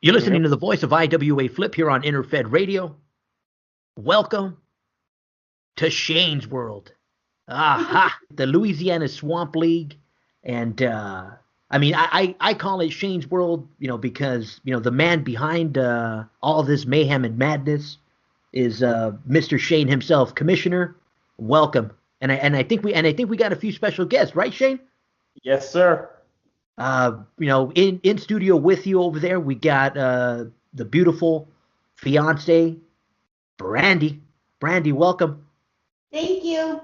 You're listening to the voice of IWA Flip here on Interfed Radio. Welcome to Shane's World. Aha! The Louisiana Swamp League. And, I call it Shane's World, because, the man behind all this mayhem and madness is Mr. Shane himself, Commissioner. Welcome. And I think we got a few special guests, right, Shane? Yes, sir. In studio with you over there, we got the beautiful fiance, Brandy. Brandy, welcome. Thank you.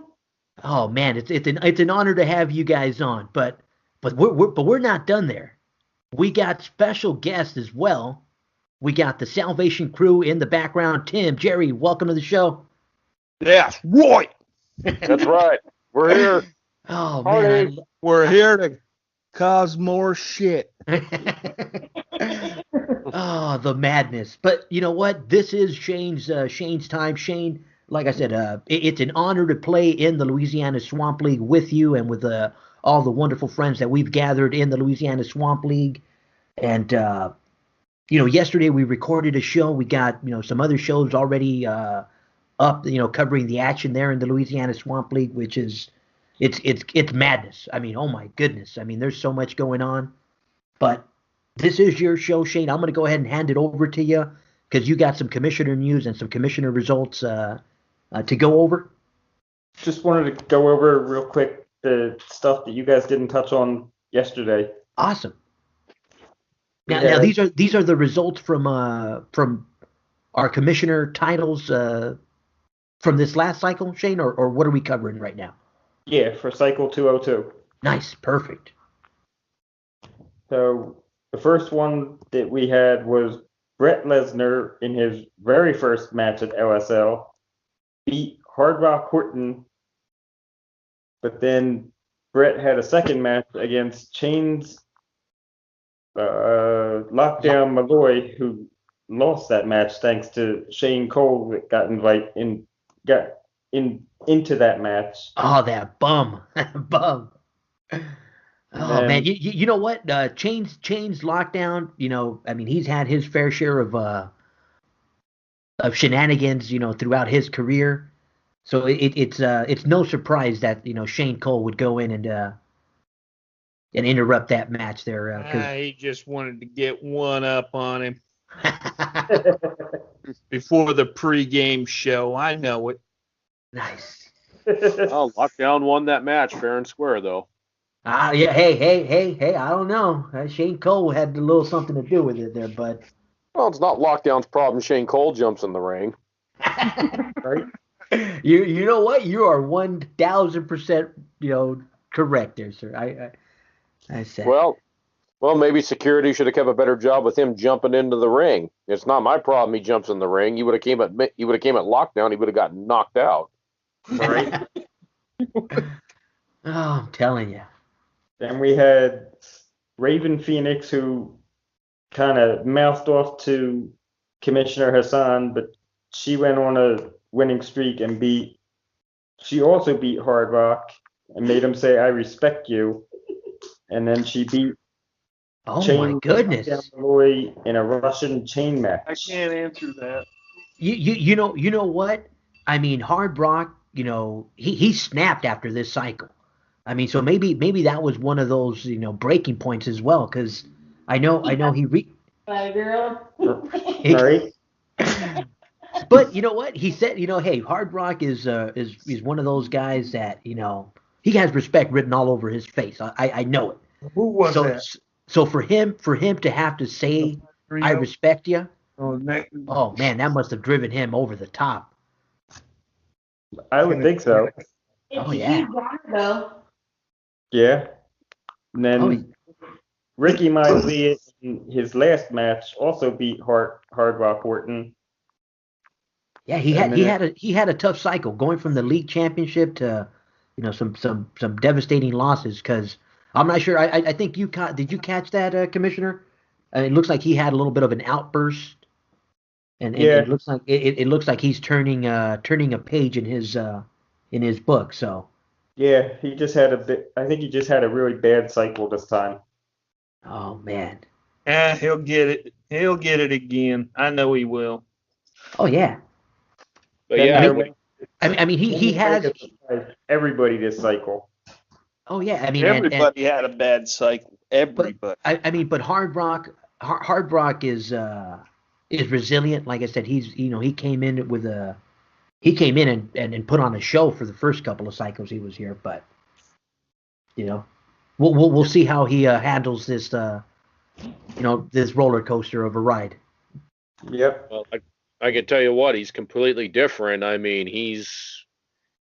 Oh man, it's an honor to have you guys on. But we're not done there. We got special guests as well. We got the Salvation Crew in the background. Tim, Jerry, welcome to the show. Yes, right. That's right. We're here. Oh man, We're here to cause more shit. Oh, the madness. But you know what? This is Shane's time. Shane, like I said, it's an honor to play in the Louisiana Swamp League with you and with all the wonderful friends that we've gathered in the Louisiana Swamp League. And yesterday we recorded a show. We got some other shows already up, covering the action there in the Louisiana Swamp League, which is it's madness. I mean, oh my goodness. I mean, there's so much going on. But this is your show, Shane. I'm going to go ahead and hand it over to you because you got some commissioner news and some commissioner results to go over. Just wanted to go over real quick the stuff that you guys didn't touch on yesterday. Awesome. Now these are the results from our commissioner titles from this last cycle, Shane, or what are we covering right now? Yeah, for Cycle 202. Nice, perfect. So the first one that we had was Brett Lesnar in his very first match at LSL beat Hard Rock Horton, but then Brett had a second match against Chains Lockdown Malloy, who lost that match thanks to Shane Cole that got into that match. Oh, that bum. Bum. Oh, man. You know what? Chains Lockdown, he's had his fair share of shenanigans, throughout his career. So it's no surprise that, Shane Cole would go in and interrupt that match there. He just wanted to get one up on him before the pregame show. I know it. Nice. Oh, Lockdown won that match fair and square, though. Yeah. Hey, I don't know. Shane Cole had a little something to do with it there, bud. Well, it's not Lockdown's problem. Shane Cole jumps in the ring. Right? You know what? You are 1,000%, correct there, sir. I said. Well, maybe security should have kept a better job with him jumping into the ring. It's not my problem. He jumps in the ring. He would have came at Lockdown. He would have gotten knocked out. Right. Oh, I'm telling you. Then we had Raven Phoenix, who kind of mouthed off to Commissioner Hassan, but she went on a winning streak and she also beat Hard Rock and made him say, "I respect you." And then she beat my goodness, in a Russian chain match. I can't answer that. You know what? I mean, Hard Rock, he snapped after this cycle. I mean, so maybe that was one of those, breaking points as well, because I know he girl. Sorry. But you know what? He said, hey, Hard Rock is one of those guys that, he has respect written all over his face. I know it. Who was that? So for him to have to say, "I respect you," oh man, that must have driven him over the top. I would think so. Oh yeah. Yeah. And then Ricky Miley in his last match also beat Hard Rock Horton. Yeah, he had a tough cycle going from the league championship to some devastating losses, because I'm not sure. I think did you catch that, Commissioner? It looks like he had a little bit of an outburst, and it looks like he's turning a page in his book. So yeah, he just had I think he just had a really bad cycle this time. Oh man. He'll get it He'll get it again. I know he will. Oh yeah. But Then yeah, they're I mean he has. making surprise everybody this cycle. Oh yeah. I mean Everybody had a bad cycle. but Everybody. I mean but Hard Rock is resilient. Like I said, he came in with a he came in and put on a show for the first couple of cycles he was here, but you know we'll see how he handles this this roller coaster of a ride. Yep. well, I can tell you what, he's completely different. I mean,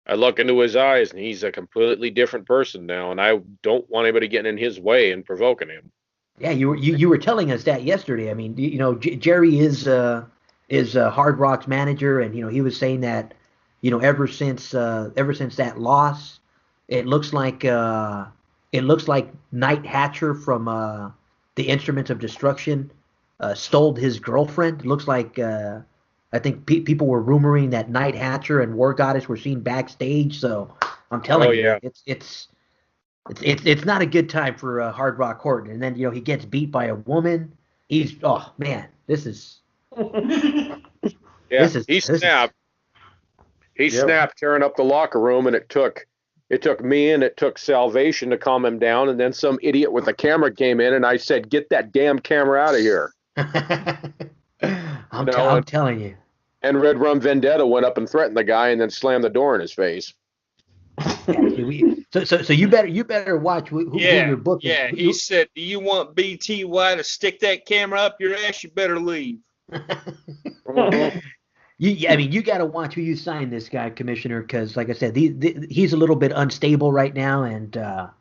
I look into his eyes and he's a completely different person now, and I don't want anybody getting in his way and provoking him. Yeah, you were telling us that yesterday. I mean, Jerry is Hard Rock's manager, and he was saying that ever since that loss, it looks like Night Hatcher from the Instruments of Destruction stole his girlfriend. It looks like I think people were rumoring that Night Hatcher and War Goddess were seen backstage. So I'm telling you, yeah. it's not a good time for Hard Rock Horton. And then he gets beat by a woman. Oh man, this is Yeah, he this is- snapped. He Yep. snapped tearing up the locker room, and it took me and it took Salvation to calm him down, and then some idiot with a camera came in, and I said, "Get that damn camera out of here." I'm telling you. And Red Rum Vendetta went up and threatened the guy, and then slammed the door in his face. So you better watch who you're booking. Yeah, he said, "Do you want BTY to stick that camera up your ass? You better leave." Mhm. I mean, you got to watch who you sign this guy, Commissioner, because like I said, he's a little bit unstable right now, and like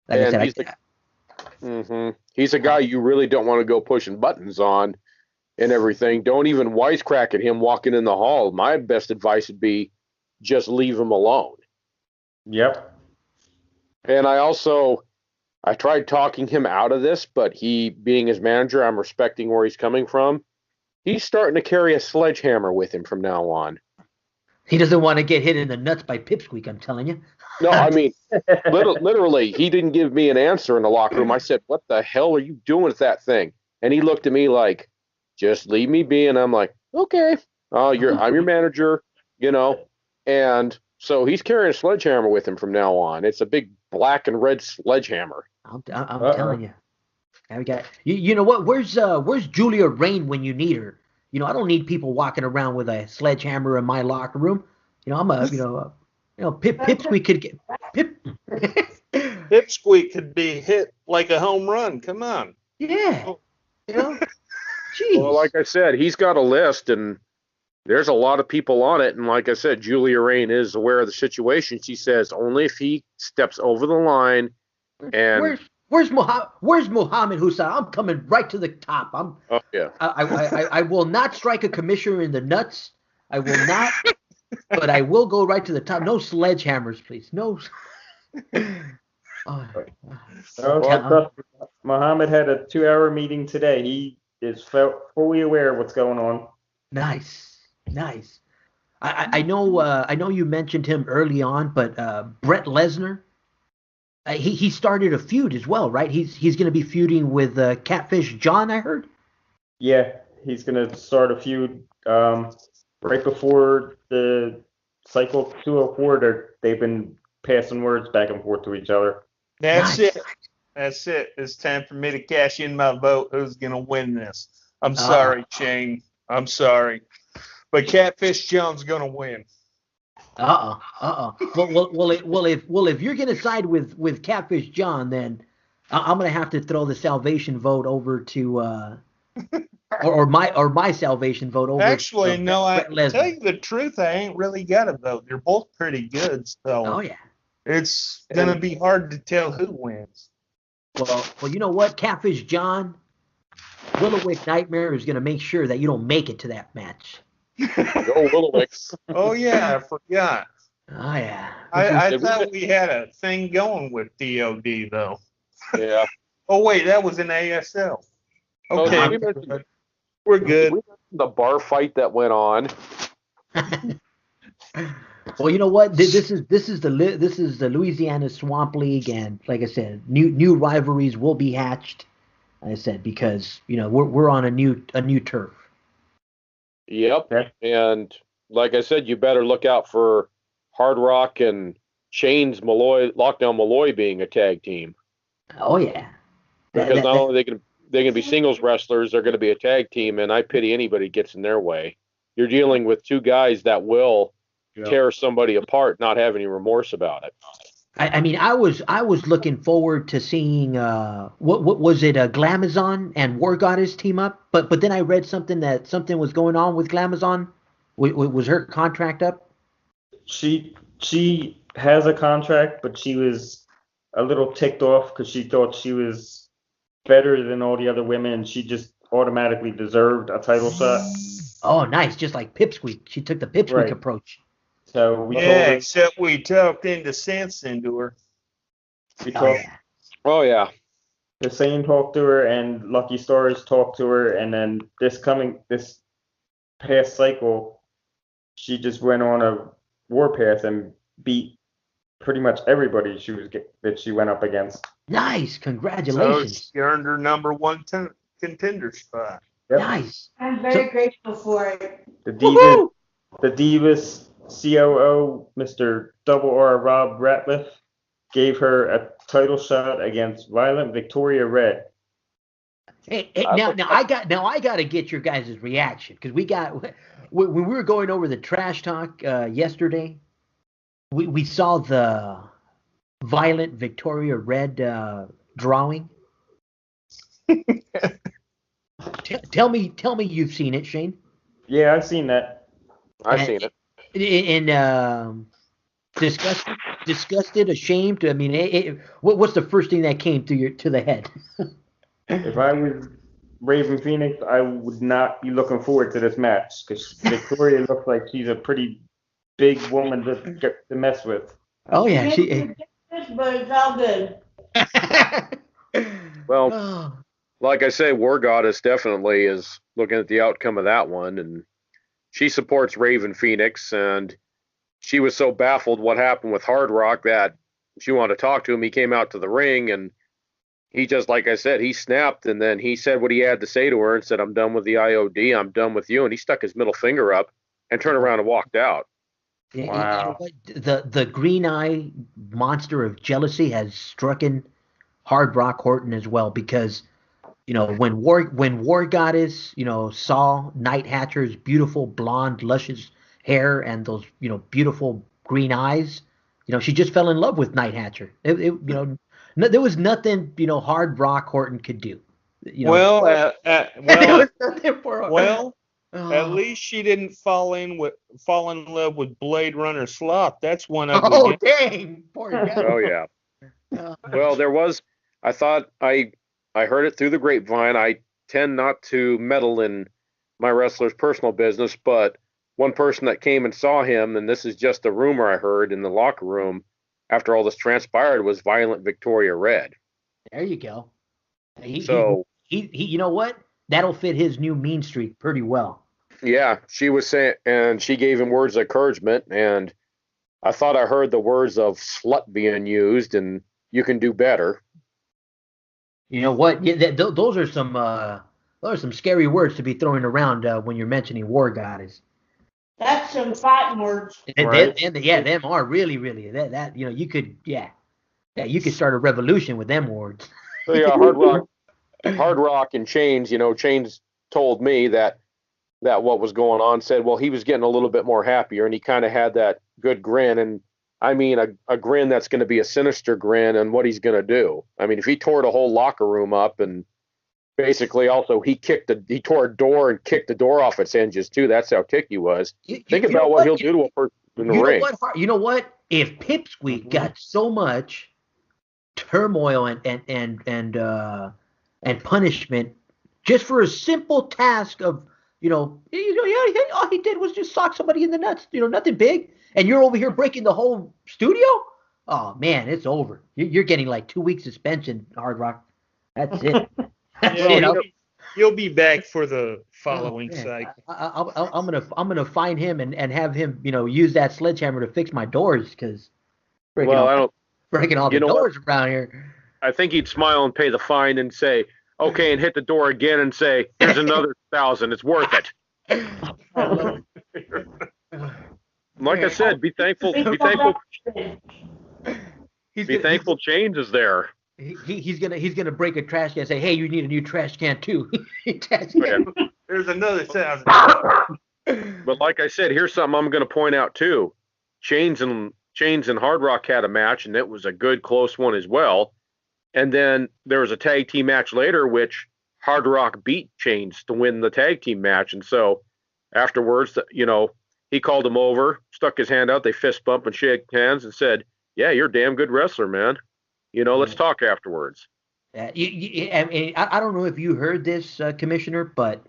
I And said, he's a guy you really don't want to go pushing buttons on and everything. Don't even wisecrack at him walking in the hall. My best advice would be just leave him alone. Yep. And I tried talking him out of this, but he, being his manager, I'm respecting where he's coming from. He's starting to carry a sledgehammer with him from now on. he doesn't want to get hit in the nuts by Pipsqueak. I'm telling you. No, I mean, literally, he didn't give me an answer in the locker room. I said, "What the hell are you doing with that thing?" And he looked at me like, "Just leave me be." And I'm like, "Okay, I'm your manager, And so he's carrying a sledgehammer with him from now on. It's a big black and red sledgehammer. I'm telling you. Now we got you know what? Where's Julia Rain when you need her? I don't need people walking around with a sledgehammer in my locker room. I'm a Pipsqueak could get Pipsqueak could be hit like a home run. Come on. Yeah. Jeez. Well, like I said, he's got a list, and there's a lot of people on it. And like I said, Julia Rain is aware of the situation. She says only if he steps over the line. And Where's Muhammad Hussein? I'm coming right to the top. oh yeah, I will not strike a commissioner in the nuts. I will not, but I will go right to the top. No sledgehammers, please. No. Muhammad had a 2-hour meeting today. He is fully aware of what's going on. Nice. I know you mentioned him early on, but Brett Lesnar, he started a feud as well, right? He's going to be feuding with Catfish John, I heard. Yeah, he's going to start a feud right before the cycle 204. They've been passing words back and forth to each other. That's Nice. it. That's it. It's time for me to cash in my vote. Who's going to win this? I'm sorry, Shane. I'm sorry. But Catfish John's going to win. Well, if you're gonna side with Catfish John, then I'm gonna have to throw the salvation vote over to or my salvation vote over. Actually, to no, I Brett Lesnar. tell you the truth, I ain't really got a vote. They're both pretty good, so Oh yeah. it's gonna be hard to tell who wins. Well, you know what, Catfish John, Willowick Nightmare is gonna make sure that you don't make it to that match. go Willowicks. Oh yeah, I forgot. Oh yeah. I thought we had a thing going with DOD though. Yeah. Oh wait, that was in ASL. Oh, Okay, we mentioned- we're good. The bar fight that went on. Well, you know what? This is the Louisiana Swamp League, and like I said, new rivalries will be hatched. I said, because we're on a new turf. Yep. Okay. And like I said, you better look out for Hard Rock and Shane's Lockdown Malloy being a tag team. Oh yeah. Because not only they can be singles wrestlers, they're going to be a tag team, and I pity anybody who gets in their way. You're dealing with two guys that will tear somebody apart, not have any remorse about it. I mean, I was looking forward to seeing what was it, Glamazon and War Goddess team up, but then I read something that something was going on with Glamazon. Was her contract up? She has a contract, but she was a little ticked off because she thought she was better than all the other women, and she just automatically deserved a title shot. Oh, nice, just like Pipsqueak. She took the Pipsqueak Right. approach. So we told Yeah, her, except we talked into sense into her. we Oh talked, yeah. Oh yeah. Hussein talked to her, and Lucky Stars talked to her, and then this past cycle, she just went on a warpath and beat pretty much everybody that she went up against. Nice, So congratulations. she earned her number one contender spot. Yep. Nice. I'm very grateful for it. The Divas COO, Mr. Double R Rob Ratliff, gave her a title shot against Violent Victoria Red. Hey, now I got to get your guys' reaction, because when we were going over the trash talk yesterday, we saw the Violent Victoria Red drawing. Tell me you've seen it, Shane. Yeah, I've seen that. I've seen it. And disgusted, ashamed. I mean, what's the first thing that came to the head? If I was Raven Phoenix, I would not be looking forward to this match because Victoria looks like she's a pretty big woman to mess with. Oh yeah, It's ridiculous, but it's all good. Well, Oh. like I say, War Goddess definitely is looking at the outcome of that one, and she supports Raven Phoenix, and she was so baffled what happened with Hard Rock that she wanted to talk to him. He came out to the ring, and he just, like I said, he snapped, and then he said what he had to say to her and said, "I'm done with the IOD. I'm done with you." And he stuck his middle finger up and turned around and walked out. You know Wow. what? The green eye monster of jealousy has strucken Hard Rock Horton as well, because when War Goddess saw Night Hatcher's beautiful blonde luscious hair and those beautiful green eyes, she just fell in love with Night Hatcher. There was nothing Hard Rock Horton could do. Well, there was nothing for her. well, Oh. at least she didn't fall in love with Blade Runner Sloth. That's one ugly. Oh dang, poor guy. Oh yeah. Oh. Well, I thought I heard it through the grapevine. I tend not to meddle in my wrestler's personal business, but one person that came and saw him, and this is just a rumor I heard in the locker room after all this transpired, was Violent Victoria Red. There you go. He, you know what? That'll fit his new mean streak pretty well. Yeah, she was saying, and she gave him words of encouragement, and I thought I heard the words of slut being used, and you can do better. You know what? Yeah, those are some scary words to be throwing around when you're mentioning War Goddess. That's some fighting words. Right. Them are really that you could you could start a revolution with them words. So yeah, Hard Rock and Chains. Chains told me that what was going on. Said, well, he was getting a little bit more happier, and he kind of had that good grin, and I mean a grin that's going to be a sinister grin, and what he's going to do. I mean, if he tore the whole locker room up, and basically also he tore a door and kicked the door off its hinges too. That's how ticky he was. Think about what he'll do to a person in the ring. You know what? If Pipsqueak got so much turmoil and punishment just for a simple task of all he did was just sock somebody in the nuts, nothing big, and you're over here breaking the whole studio. Oh man, it's over. You're getting like 2 weeks suspension, Hard Rock. That's it. That's it. You'll be back for the following man. cycle. I'm gonna find him and have him use that sledgehammer to fix my doors, because breaking all the doors around here. I think he'd smile and pay the fine and say, okay, and hit the door again and say, here's another 1,000. It's worth it. I love Like I said, be thankful. Be thankful Chains is there. He's gonna break a trash can and say, "Hey, you need a new trash can too." There's another 1,000. But like I said, here's something I'm going to point out too. Chains and Hard Rock had a match, and it was a good close one as well. And then there was a tag team match later, which Hard Rock beat Chains to win the tag team match. And so afterwards, he called him over, stuck his hand out, they fist bump and shake hands, and said, "Yeah, you're a damn good wrestler, man. Let's talk afterwards." I don't know if you heard this, Commissioner, but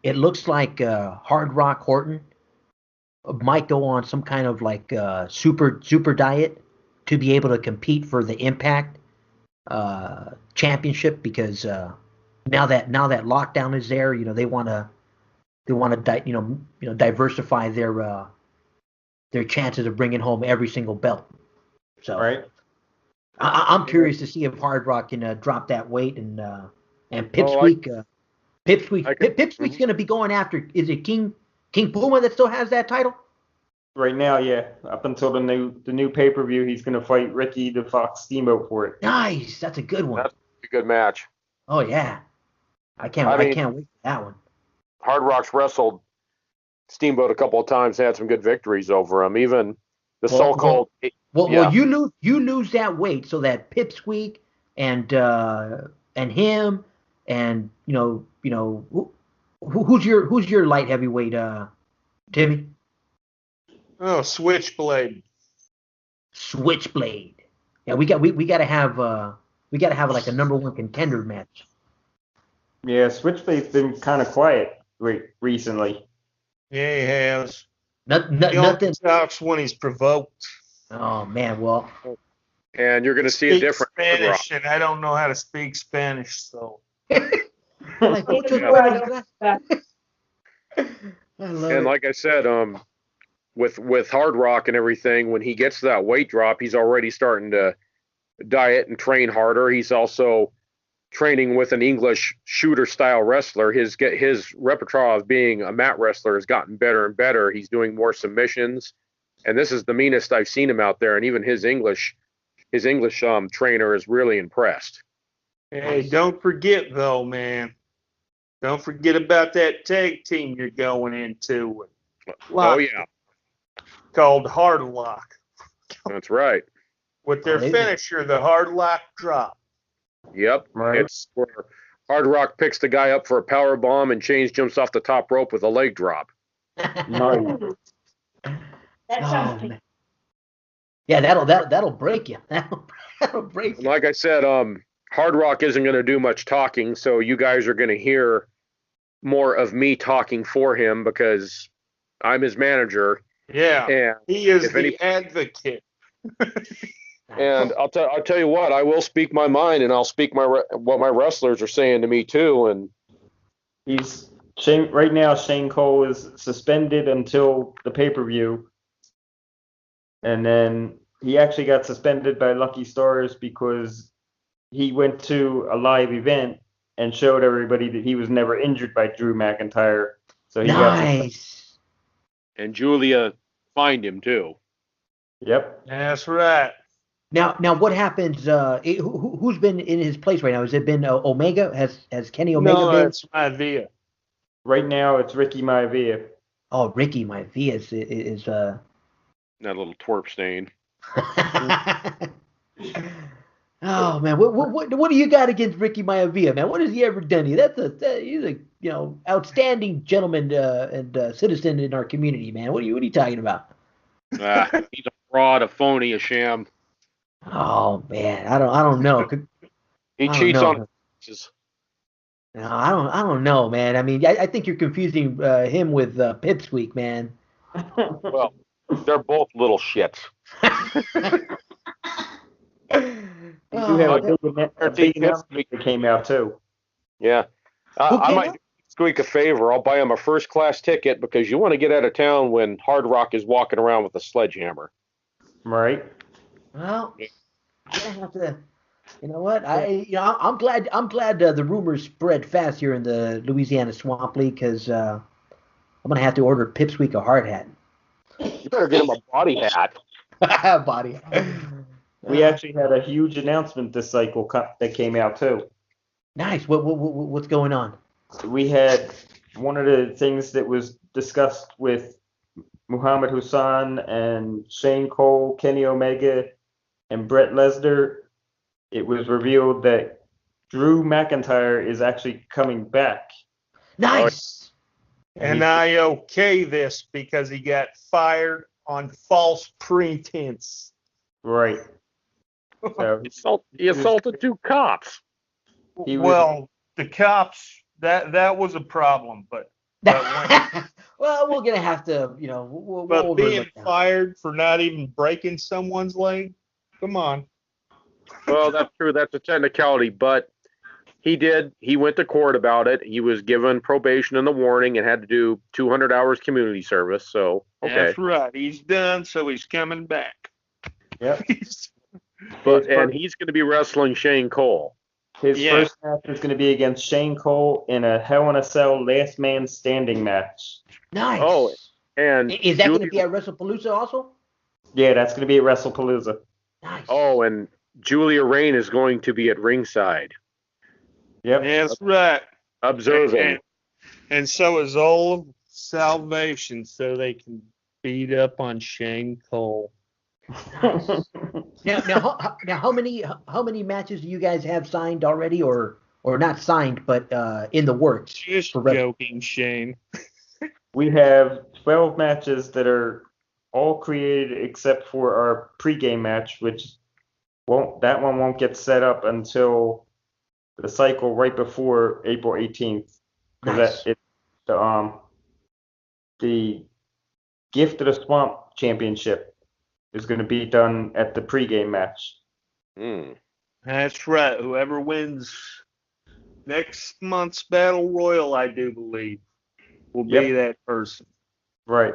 it looks like Hard Rock Horton might go on some kind of like super diet to be able to compete for the Impact championship, because now that lockdown is there, they want to diversify their chances of bringing home every single belt. So Right. I'm curious to see if Hard Rock can drop that weight, and Pipsqueak. Pipsqueak's going to be going after. Is it King Puma that still has that title? Right now, yeah. Up until the new pay-per-view, he's going to fight Ricky the Fox Steamboat for it. Nice, that's a good one. That's a good match. Oh yeah, I can't wait for that one. Hard Rock's wrestled Steamboat a couple of times, had some good victories over him. Even the so-called. Well, you lose that weight so that Pipsqueak and him and who's your light heavyweight, Timmy? Oh, Switchblade. Switchblade. Yeah, we gotta have like a number one contender match. Yeah, Switchblade's been kind of quiet recently. Yeah, he has. Nothing talks when he's provoked. Oh man, well. And you're going to see a different Spanish, and I don't know how to speak Spanish, so. Like I said, with Hard Rock and everything, when he gets to that weight drop, he's already starting to diet and train harder. He's also training with an English shooter style wrestler. His repertoire of being a mat wrestler has gotten better and better. He's doing more submissions, and this is the meanest I've seen him out there. And even his English trainer is really impressed. Hey, don't forget though, man. Don't forget about that tag team you're going into. Oh yeah, called Hard Lock. That's right. With their finisher, the Hard Lock drop. Yep. Right. It's where Hard Rock picks the guy up for a power bomb and Chains jumps off the top rope with a leg drop. Nice. That sounds yeah, that'll break you. That'll break you. Like I said, Hard Rock isn't going to do much talking, so you guys are going to hear more of me talking for him because I'm his manager. Yeah, and he is the advocate. And I'll tell you what, I will speak my mind, and I'll speak what my wrestlers are saying to me too. And right now, Shane Cole is suspended until the pay-per-view, and then he actually got suspended by Lucky Stars because he went to a live event and showed everybody that he was never injured by Drew McIntyre. So he got suspended. And Julia fined him too. Yep. That's right. Now, what happens? Who's been in his place right now? Has it been Omega? Has Kenny Omega been? No, it's Maivia. Right now, it's Ricky Maivia. Oh, Ricky Maivia is that little twerp stain. Oh man, what do you got against Ricky Maivia, man? What has he ever done? He's a outstanding gentleman and citizen in our community, man. What are you talking about? He's a fraud, a phony, a sham. Oh man, I don't know. He cheats on. No, I don't know, man. I mean, I think you're confusing him with Pipsqueak, man. Well, they're both little shits. You do have a big announcement that came out too. Yeah, I might Squeak a favor. I'll buy him a first class ticket because you want to get out of town when Hard Rock is walking around with a sledgehammer. Right. Well, You know what? I'm glad. I'm glad the rumors spread fast here in the Louisiana Swamp League because I'm gonna have to order Pipsqueak a hard hat. You better get him a body hat. Body. We actually had a huge announcement this cycle that came out too. Nice. What's going on? We had one of the things that was discussed with Muhammad Hassan and Shane Cole, Kenny Omega, and Brett Lesnar. It was revealed that Drew McIntyre is actually coming back. Nice. And I okay this because he got fired on false pretense. Right. So He assaulted 2 cops. Well, the cops, that was a problem, but Well, we're gonna have to, we'll but being overlook that. fired for not even breaking someone's leg, come on. Well, that's true. That's a technicality, but he went to court about it. He was given probation and the warning and had to do 200 hours community service. So, okay. That's right. He's done, so he's coming back. Yep. And he's going to be wrestling Shane Cole. His first match is going to be against Shane Cole in a Hell in a Cell last man standing match. Nice. Oh, and is that going to be at Wrestlepalooza also? Yeah, that's going to be at Wrestlepalooza. Nice. Oh, and Julia Rain is going to be at ringside. Yep. That's right. Observing. And so is all of Salvation, so they can beat up on Shane Cole. Now, how many matches do you guys have signed already, or not signed, but in the works? Just joking, Shane. We have 12 matches that are all created except for our pregame match, which won't get set up until the cycle right before April 18th. Nice. The Gift of the Swamp Championship is going to be done at the pregame match. That's right. Whoever wins next month's Battle Royal, I do believe, will be that person. Right.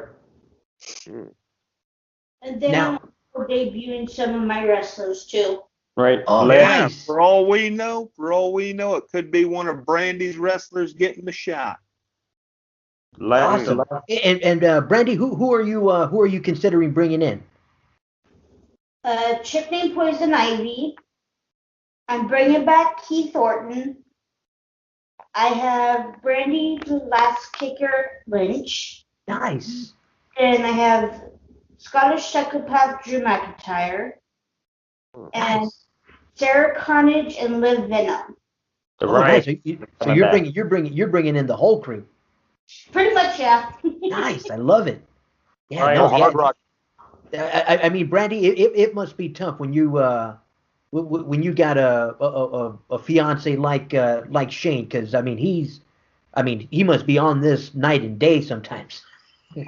And then I'm debuting some of my wrestlers too. Right. Oh, Yeah, nice. for all we know, it could be one of Brandy's wrestlers getting the shot. Awesome. And Brandy, who are you considering bringing in? Chick named Poison Ivy. I'm bringing back Keith Orton. I have Brandy the Last Kicker Lynch. Nice. And I have Scottish Psychopath Drew McIntyre. And Sarah Carnage and Liv Venom. Nice. So you're bringing in the whole crew. Pretty much, yeah. Nice. I love it. Yeah. Right, No, Hard Rock. I mean, Brandy, it must be tough when you got a fiance like Shane, because he must be on this night and day sometimes.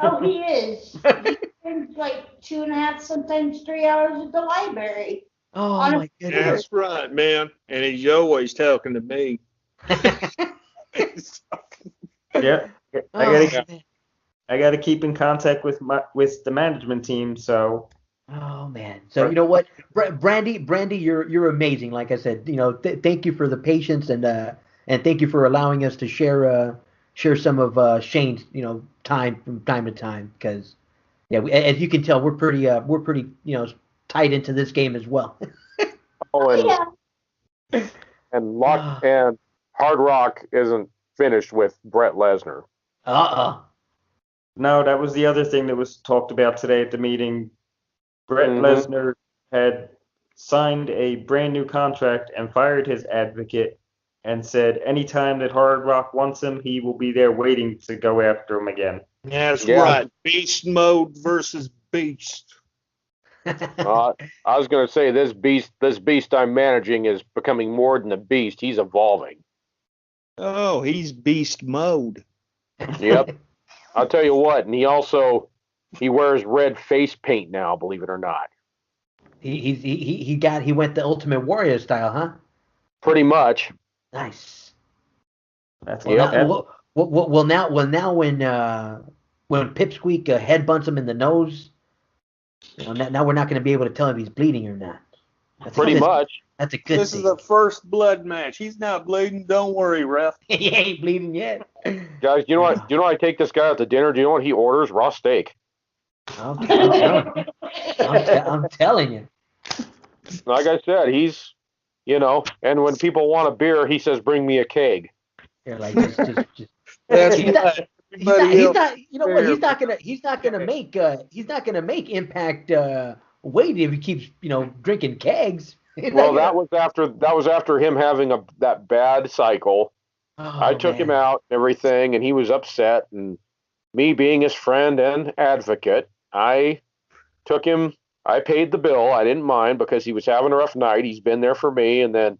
Oh, he is. He spends like 2.5, sometimes 3 hours at the library. Oh my goodness. That's right, man. And he's always talking to me. Yeah. I gotta keep in contact with the management team. So. Oh man. So you know what, Brandy, you're amazing. Like I said, thank you for the patience and thank you for allowing us to share some of Shane's time from time to time, because as you can tell, we're pretty tied into this game as well. And Hard Rock isn't finished with Brett Lesnar. No, that was the other thing that was talked about today at the meeting. Brett Lesnar had signed a brand new contract and fired his advocate and said anytime that Hard Rock wants him, he will be there waiting to go after him again. That's right. Beast mode versus beast. I was going to say this beast I'm managing is becoming more than a beast. He's evolving. Oh, he's beast mode. Yep. I'll tell you what, and he wears red face paint now, believe it or not. He went the Ultimate Warrior style, huh? Pretty much. Nice. That's now when Pipsqueak headbutts him in the nose, now we're not going to be able to tell if he's bleeding or not. Pretty much. That's a good This thing. is a first blood match. He's not bleeding. Don't worry, ref. He ain't bleeding yet. Guys, you know what? Do you know I take this guy out to dinner? Do you know what he orders? Raw steak. I'm telling you. Like I said, he's, and when people want a beer, he says, "Bring me a keg." You're like just That's He's not- right. he's not, Everybody he's else not, you know what? there. He's not gonna make Impact weight if he keeps, drinking kegs. He's Well, not that was after him having that bad cycle. I took him out and everything, and he was upset. And me being his friend and advocate, I took him. I paid the bill. I didn't mind because he was having a rough night. He's been there for me, and then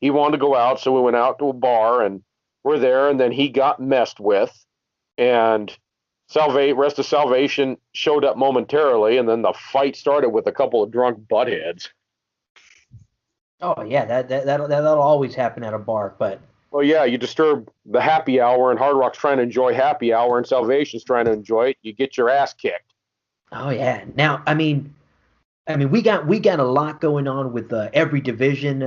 he wanted to go out, so we went out to a bar and we're there. And then he got messed with, and Rest of Salvation showed up momentarily, and then the fight started with a couple of drunk buttheads. Oh yeah, that'll always happen at a bar, but. Well, yeah, you disturb the happy hour, and Hard Rock's trying to enjoy happy hour, and Salvation's trying to enjoy it. You get your ass kicked. Oh yeah. Now, I mean, we got a lot going on with every division,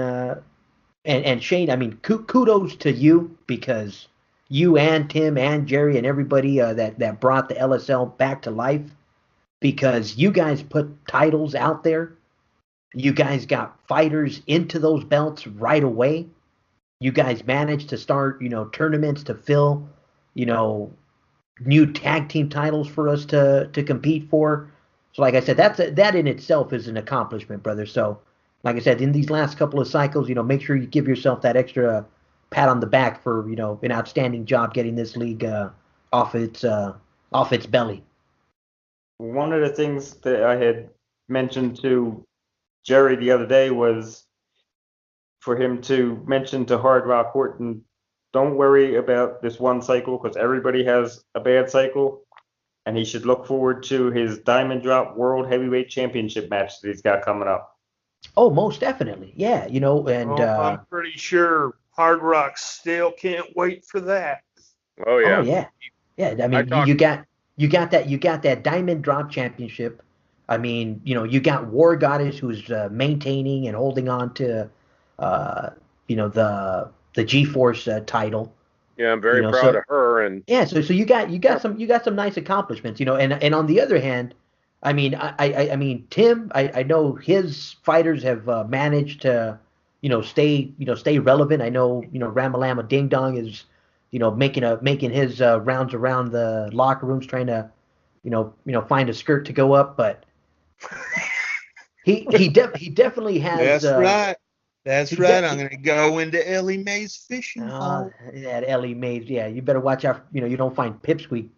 and Shane. I mean, kudos to you because you and Tim and Jerry and everybody that brought the LSL back to life, because you guys put titles out there. You guys got fighters into those belts right away. You guys managed to start, tournaments to fill, new tag team titles for us to compete for. So, like I said, that in itself is an accomplishment, brother. So, like I said, in these last couple of cycles, make sure you give yourself that extra pat on the back for, an outstanding job getting this league off its belly. One of the things that I had mentioned to Jerry the other day was for him to mention to Hard Rock Horton, don't worry about this one cycle because everybody has a bad cycle, and he should look forward to his Diamond Drop World Heavyweight Championship match that he's got coming up. Oh, most definitely. Yeah, I'm pretty sure Hard Rock still can't wait for that. Oh yeah. Oh yeah. Yeah, I mean, you got that Diamond Drop Championship. I mean, you got War Goddess who's maintaining and holding on to, the G-Force title. Yeah, I'm very proud of her. And yeah, so you got some nice accomplishments, and on the other hand, I mean, I mean Tim, I know his fighters have managed to, stay relevant. I know, Ramalama Ding Dong is, making his rounds around the locker rooms trying to, find a skirt to go up, but. He definitely has. That's right. That's right. I'm going to go into Ellie Mae's fishing hole. That Ellie Mae's, yeah. You better watch out. You don't find Pipsqueak,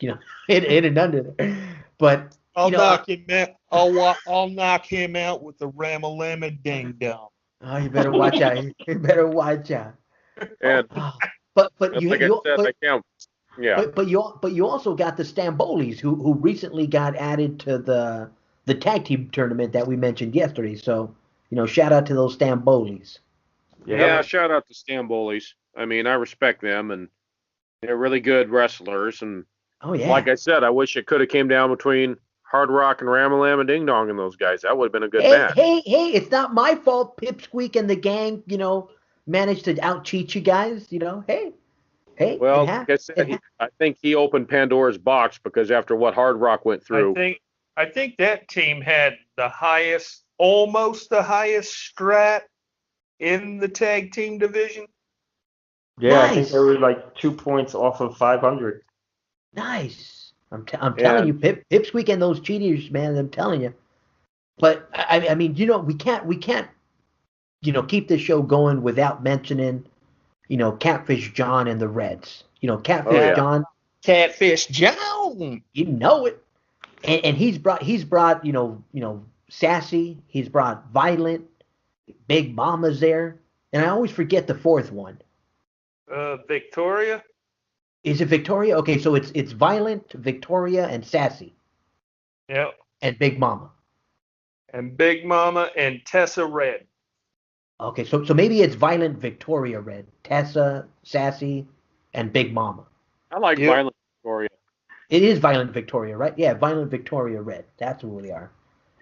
in and under there. But I'll knock him out. I'll knock him out with the Ramalama Ding Dong. Oh, you better watch out. You better watch out. And but like you I said, I can't. Yeah. But you also got the Stambolis who recently got added to the tag team tournament that we mentioned yesterday. So, shout out to those Stambolis. Yeah, shout out to Stambolis. I mean, I respect them, and they're really good wrestlers. And oh yeah, like I said, I wish it could have came down between Hard Rock and Ramalama Ding Dong and those guys. That would have been a good match. Hey, it's not my fault. Pipsqueak and the gang, managed to out cheat you guys. Hey. Well, like I said, I think he opened Pandora's box because after what Hard Rock went through. I think that team had almost the highest strat in the tag team division. Yeah, nice. I think they were like 2 points off of 500. Nice. I'm telling you, Pipsqueak and those cheaters, man. I'm telling you. But I mean, we can't, keep this show going without mentioning, Catfish John and the Reds. Catfish John. Catfish John. You know it. And he's brought Sassy, he's brought Violent, Big Mama's there, and I always forget the fourth one. Victoria. Is it Victoria? Okay, so it's Violent, Victoria, and Sassy. Yep. And Big Mama. And Big Mama and Tessa Red. Okay, so maybe it's Violent, Victoria Red, Tessa, Sassy, and Big Mama. I like Violent Victoria. It is Violent Victoria, right? Yeah, Violent Victoria Red. That's who they are.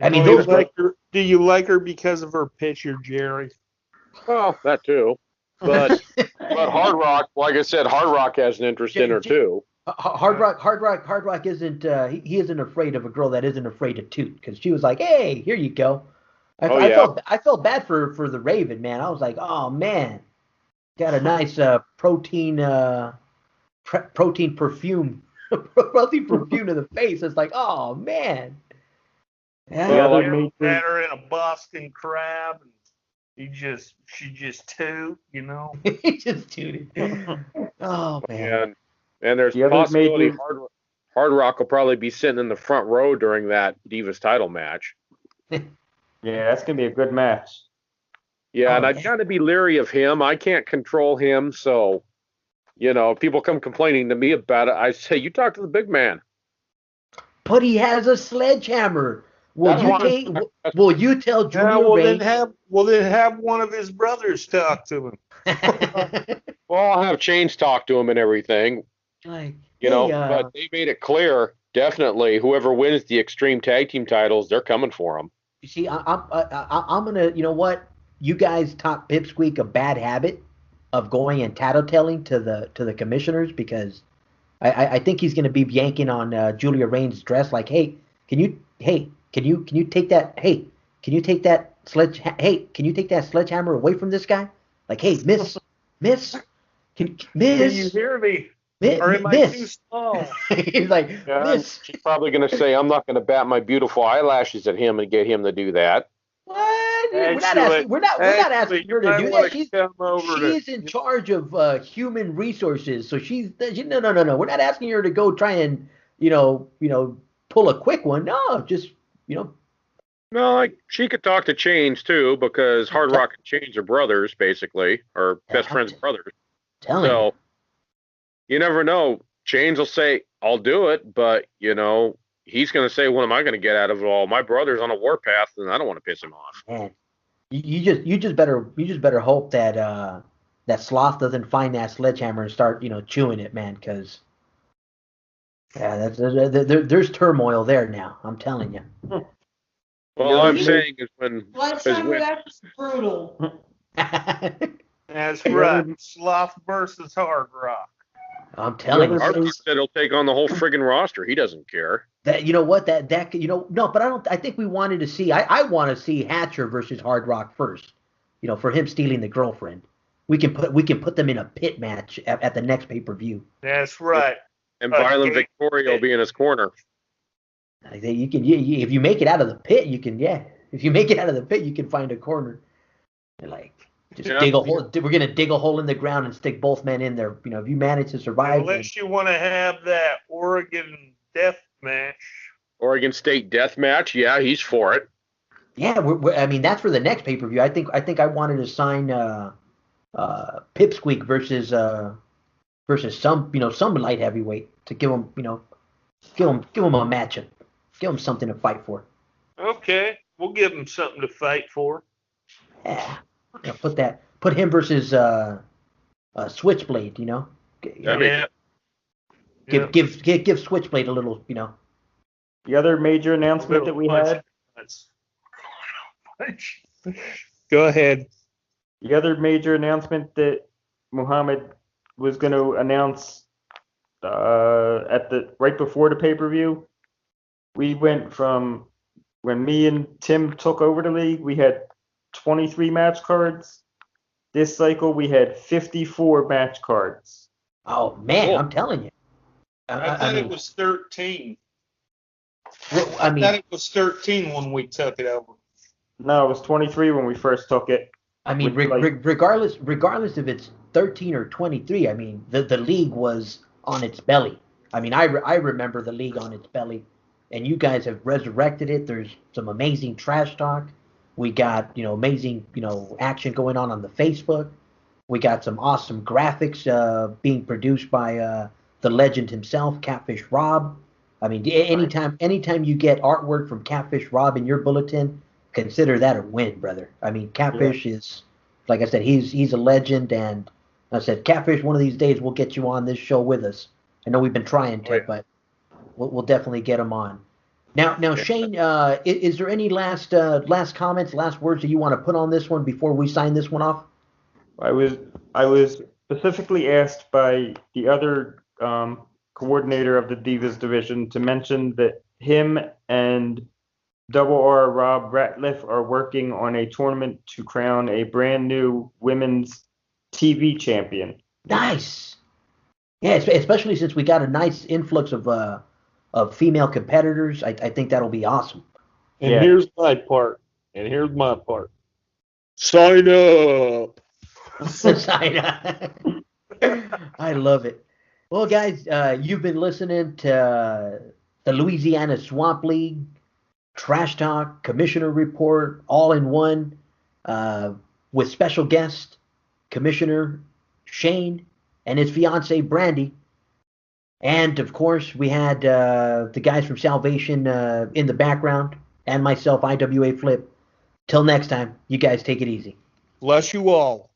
I mean, Do you those like her? Do you like her because of her picture, Jerry? Well, that too. But Hard Rock, like I said, Hard Rock has an interest in her too. Hard Rock isn't he isn't afraid of a girl that isn't afraid to toot, because she was like, "Hey, here you go." I felt bad for the Raven, man. I was like, "Oh man, got a nice protein perfume protein perfume to the face." It's like, "Oh man." The Yeah. other Had major, her in a Boston crab, and she just toot, you know. He just tooted. Oh man. And there's the other possibility major, Hard Rock will probably be sitting in the front row during that Divas title match. yeah, that's gonna be a good match. Yeah, and Oh, I'd yeah. kind of be leery of him. I can't control him, so if people come complaining to me about it, I say, you talk to the big man. But he has a sledgehammer. Will you tell Julia Ray? Then have one of his brothers talk to him. Well, I'll have Chains talk to him and everything, Like, but they made it clear, definitely, whoever wins the Extreme Tag Team titles, they're coming for him. you see, I'm gonna, you know what? You guys taught Pipsqueak a bad habit of going and tattletelling to the commissioners, because I think he's gonna be yanking on Julia Rain's dress, like, can you take that, can you take that sledgehammer away from this guy? Like, hey, miss, Can you hear me? Or am I too small? He's like, Yeah, miss. she's probably going to say, I'm not going to bat my beautiful eyelashes at him and get him to do that. What? We're not asking her to do that. She's in charge of human resources, so no. We're not asking her to go try and pull a quick one. No, just No, like, she could talk to Chains too, because Hard Rock and Chains are brothers, basically, or best friends brothers. telling you. So you never know. Chains will say, I'll do it, but he's going to say, what am I going to get out of it all? My brother's on a warpath, and I don't want to piss him off. Man, you just better hope that that Sloth doesn't find that sledgehammer and start chewing it, man, because there's turmoil there now. I'm telling you. Well, all I'm saying is That's brutal. That's right. Sloth versus Hard Rock. I'm telling you. Hard Rock said he'll take on the whole friggin' roster. He doesn't care. That no, but I think we wanted to see. I want to see Hatcher versus Hard Rock first. For him stealing the girlfriend. We can put them in a pit match at the next pay-per-view. That's right. And Violent Victoria will be in his corner. I think you can. If you make it out of the pit, you can. Yeah, if you make it out of the pit, you can find a corner. And just dig a hole. We're gonna dig a hole in the ground and stick both men in there. If you manage to survive. Unless you want to have that Oregon death match. Oregon State death match. Yeah, he's for it. Yeah, I mean that's for the next pay-per-view. I think I wanted to sign Pipsqueak versus some light heavyweight to give him a matchup, give him something to fight for. Okay, we'll give him something to fight for. Yeah, put him versus Switchblade. Yeah. Give Switchblade a little. The other major announcement that we had. Go ahead. The other major announcement that Muhammad was going to announce right before the pay-per-view, we went from when me and Tim took over the league, we had 23 match cards. This cycle we had 54 match cards. Oh man, cool. I'm telling you. I thought it was 13. I thought it was 13 when we took it over. No, it was 23 when we first took it. I mean, regardless if it's 13 or 23, I mean, the league was on its belly. I mean, I remember the league on its belly, and you guys have resurrected it. There's some amazing trash talk. We got, amazing, action going on the Facebook. We got some awesome graphics being produced by the legend himself, Catfish Rob. I mean, anytime you get artwork from Catfish Rob in your bulletin, consider that a win, brother. I mean, Catfish is, like I said, he's a legend, and I said, Catfish, one of these days we'll get you on this show with us. I know we've been trying to, but we'll definitely get him on. Now, Shane, is there any last comments, last words that you want to put on this one before we sign this one off? I was specifically asked by the other coordinator of the Divas division to mention that him and Double R Rob Ratliff are working on a tournament to crown a brand new women's TV champion. Nice. Yeah, especially since we got a nice influx of female competitors. I think that'll be awesome. And Yeah. here's my part. Sign up. I love it. Well, guys, you've been listening to the Louisiana Swamp League Trash Talk Commissioner Report all in one with special guest Commissioner Shane and his fiancee Brandy. And of course, we had the guys from Salvation in the background and myself, IWA Flip. Till next time, you guys take it easy. Bless you all.